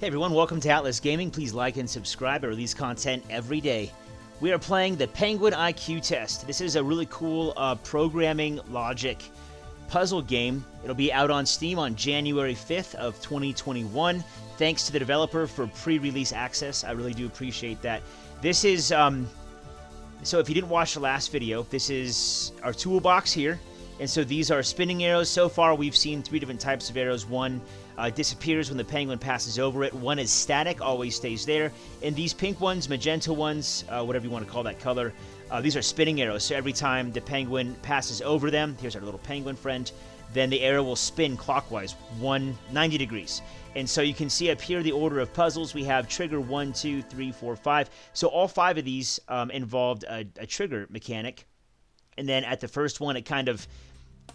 Hey everyone, welcome to Atlas Gaming. Please like and subscribe. I release content every day. We are playing the Penguin IQ Test. This is a really cool programming logic puzzle game. It'll be out on Steam on January 5th of 2021. Thanks to the developer for pre-release access. I really do appreciate that. This is, so if you didn't watch the last video, this is our toolbox here. And so these are spinning arrows. So far, we've seen 3 different types of arrows. One disappears when the penguin passes over it. One is static, always stays there. And these pink ones, magenta ones, whatever you want to call that color, these are spinning arrows. So every time the penguin passes over them, here's our little penguin friend, then the arrow will spin clockwise, 90 degrees. And so you can see up here the order of puzzles. We have trigger 1, 2, 3, 4, 5. So all 5 of these involved a trigger mechanic. And then at the first one, it kind of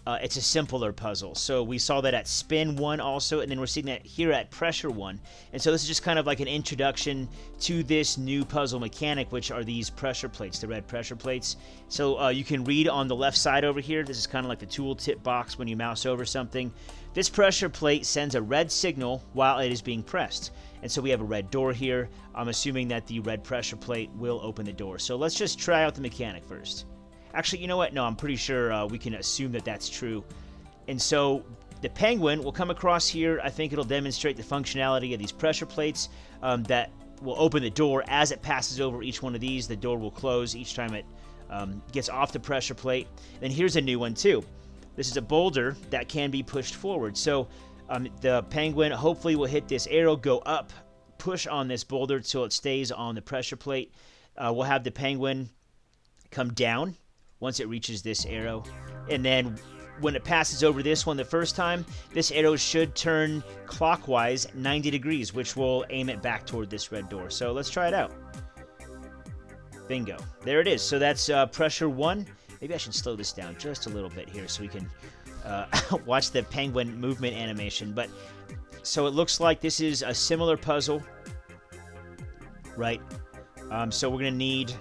it's a simpler puzzle. So we saw that at spin 1 also, and then we're seeing that here at pressure 1. And so this is just kind of like an introduction to this new puzzle mechanic, which are these pressure plates, the red pressure plates. So you can read on the left side over here. This is kind of like the tooltip box when you mouse over something. This pressure plate sends a red signal while it is being pressed. And so we have a red door here. I'm assuming that the red pressure plate will open the door. So let's just try out the mechanic first. Actually, you know what? No, I'm pretty sure we can assume that that's true. And so the penguin will come across here. I think it'll demonstrate the functionality of these pressure plates that will open the door. As it passes over each one of these, the door will close each time it gets off the pressure plate. And here's a new one too. This is a boulder that can be pushed forward. So the penguin hopefully will hit this arrow, go up, push on this boulder till it stays on the pressure plate. We'll have the penguin come down once it reaches this arrow, and then when it passes over this one the first time, this arrow should turn clockwise 90 degrees, which will aim it back toward this red door. So let's try it out. Bingo. There it is. So that's pressure 1. Maybe I should slow this down just a little bit here so we can watch the penguin movement animation. But so it looks like this is a similar puzzle, right? So we're going to need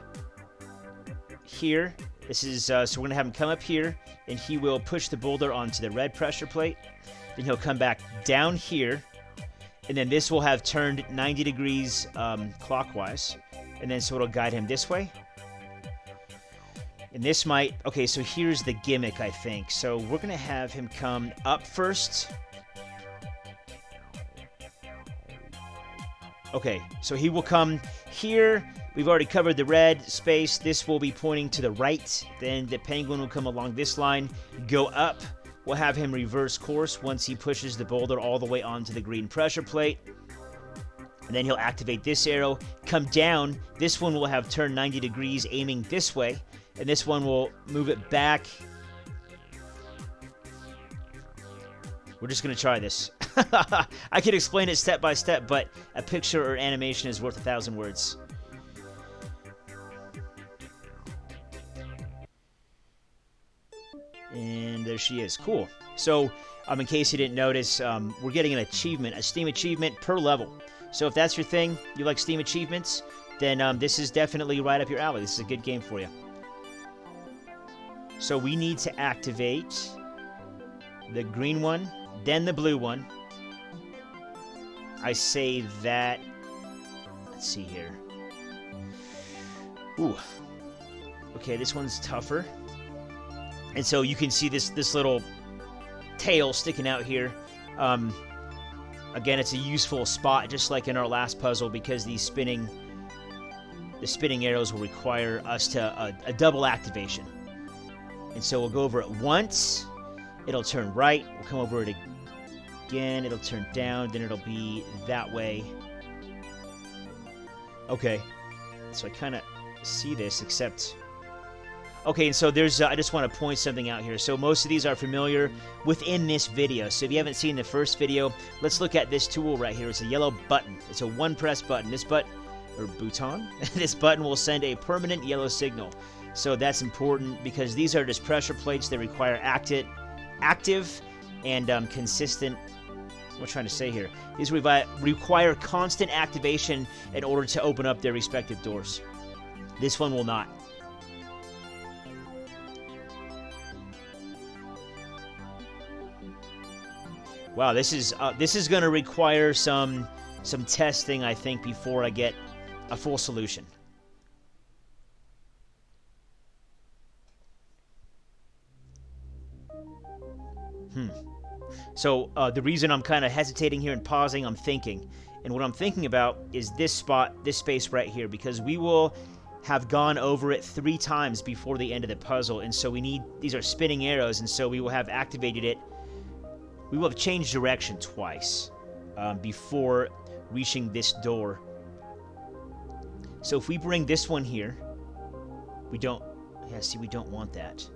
here. This is, so we're going to have him come up here, and he will push the boulder onto the red pressure plate. Then he'll come back down here, and then this will have turned 90 degrees clockwise. And then so it'll guide him this way. And this might, okay, so here's the gimmick, I think. So we're going to have him come up first. Okay, so he will come here. We've already covered the red space. This will be pointing to the right. Then the penguin will come along this line, go up. We'll have him reverse course once he pushes the boulder all the way onto the green pressure plate. And then he'll activate this arrow, come down. This one will have turned 90 degrees, aiming this way. And this one will move it back. We're just going to try this. I could explain it step by step, but a picture or animation is worth 1,000 words. And there she is. Cool. So, in case you didn't notice, we're getting an achievement, a Steam achievement per level. So if that's your thing, you like Steam achievements, then this is definitely right up your alley. This is a good game for you. So we need to activate the green one, then the blue one. I say that, let's see here. Ooh. Okay, this one's tougher. And so you can see this little tail sticking out here. Again, it's a useful spot, just like in our last puzzle, because the spinning arrows will require us to a double activation. And so we'll go over it once. It'll turn right. We'll come over it again. It'll turn down. Then it'll be that way. Okay. So I kind of see this, except... Okay, and so there's, I just want to point something out here. So most of these are familiar within this video. So if you haven't seen the first video, let's look at this tool right here. It's a yellow button. It's a one-press button. This button this button will send a permanent yellow signal. So that's important because these are just pressure plates that require active and consistent... What am I trying to say here? These require constant activation in order to open up their respective doors. This one will not. Wow, this is going to require some some testing, I think, before I get a full solution. So the reason I'm kind of hesitating here and pausing, I'm thinking. And what I'm thinking about is this spot, this space right here, because we will have gone over it 3 times before the end of the puzzle. And so we need, these are spinning arrows, and so we will have activated it. We will have changed direction twice before reaching this door. So if we bring this one here, we don't, yeah, see, we don't want that.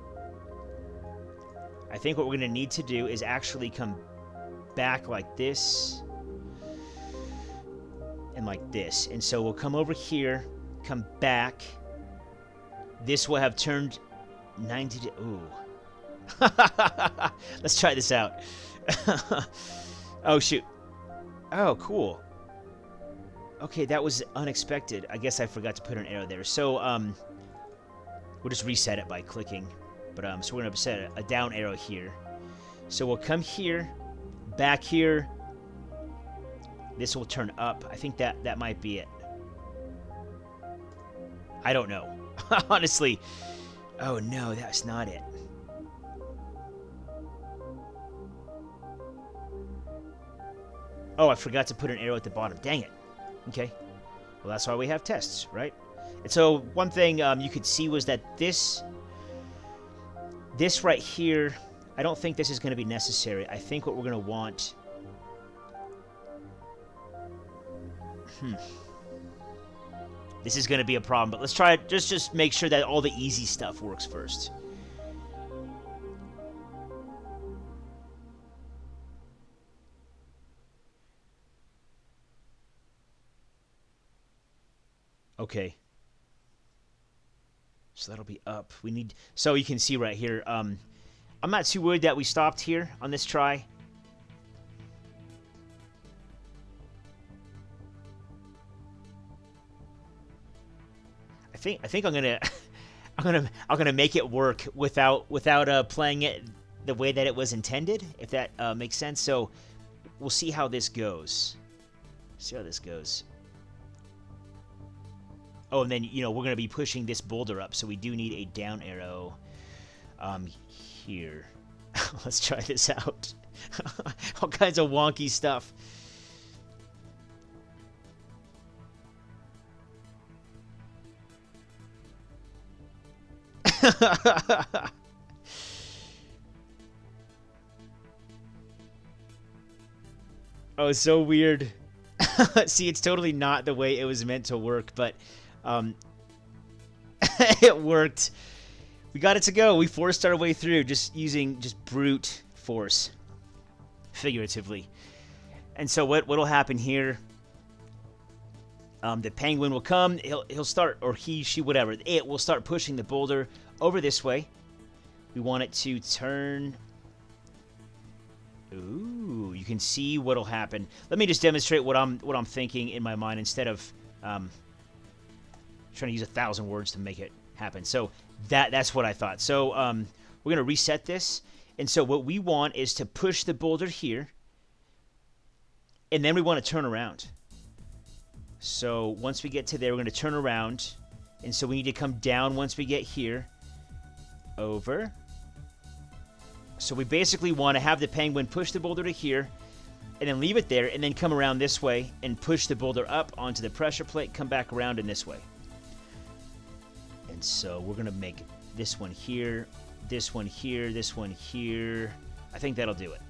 I think what we're going to need to do is actually come back like this and like this. And so we'll come over here, come back. This will have turned 90 to... Ooh. Let's try this out. Oh, shoot. Oh, cool. Okay, that was unexpected. I guess I forgot to put an arrow there. So, we'll just reset it by clicking. But, so we're going to set a down arrow here. So we'll come here, back here. This will turn up. I think that might be it. I don't know. Honestly. Oh, no, that's not it. Oh, I forgot to put an arrow at the bottom. Dang it. Okay. Well, that's why we have tests, right? And so one thing you could see was that this right here, I don't think this is going to be necessary. I think what we're going to want... This is going to be a problem, but let's try it. Just make sure that all the easy stuff works first. Okay. So that'll be up. We need... So you can see right here, I'm not too worried that we stopped here on this try. I think I'm gonna I'm gonna make it work without playing it the way that it was intended, if that makes sense. So we'll see how this goes. See how this goes. Oh, and then, you know, we're going to be pushing this boulder up, so we do need a down arrow here. Let's try this out. All kinds of wonky stuff. Oh, it's so weird. See, it's totally not the way it was meant to work, but... it worked. We got it to go. We forced our way through just using brute force, figuratively. And so what'll happen here? The penguin will come. He'll start, or he, she, whatever. It will start pushing the boulder over this way. We want it to turn. Ooh, you can see what'll happen. Let me just demonstrate what I'm thinking in my mind instead of trying to use 1,000 words to make it happen. So that's what I thought. So we're gonna reset this, and so what we want is to push the boulder here, and then we want to turn around. So once we get to there, we're gonna turn around, and so we need to come down once we get here, over. So we basically want to have the penguin push the boulder to here, and then leave it there, and then come around this way and push the boulder up onto the pressure plate, come back around in this way. And so we're going to make this one here, this one here, this one here. I think that'll do it.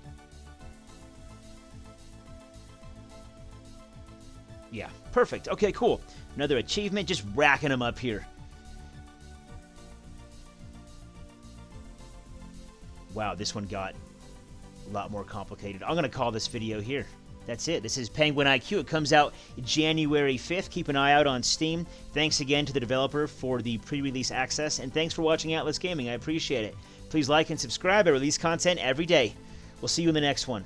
Yeah, perfect. Okay, cool. Another achievement, just racking them up here. Wow, this one got a lot more complicated. I'm going to call this video here. That's it. This is Penguin IQ. It comes out January 5th. Keep an eye out on Steam. Thanks again to the developer for the pre-release access, and thanks for watching Atlas Gaming. I appreciate it. Please like and subscribe. I release content every day. We'll see you in the next one.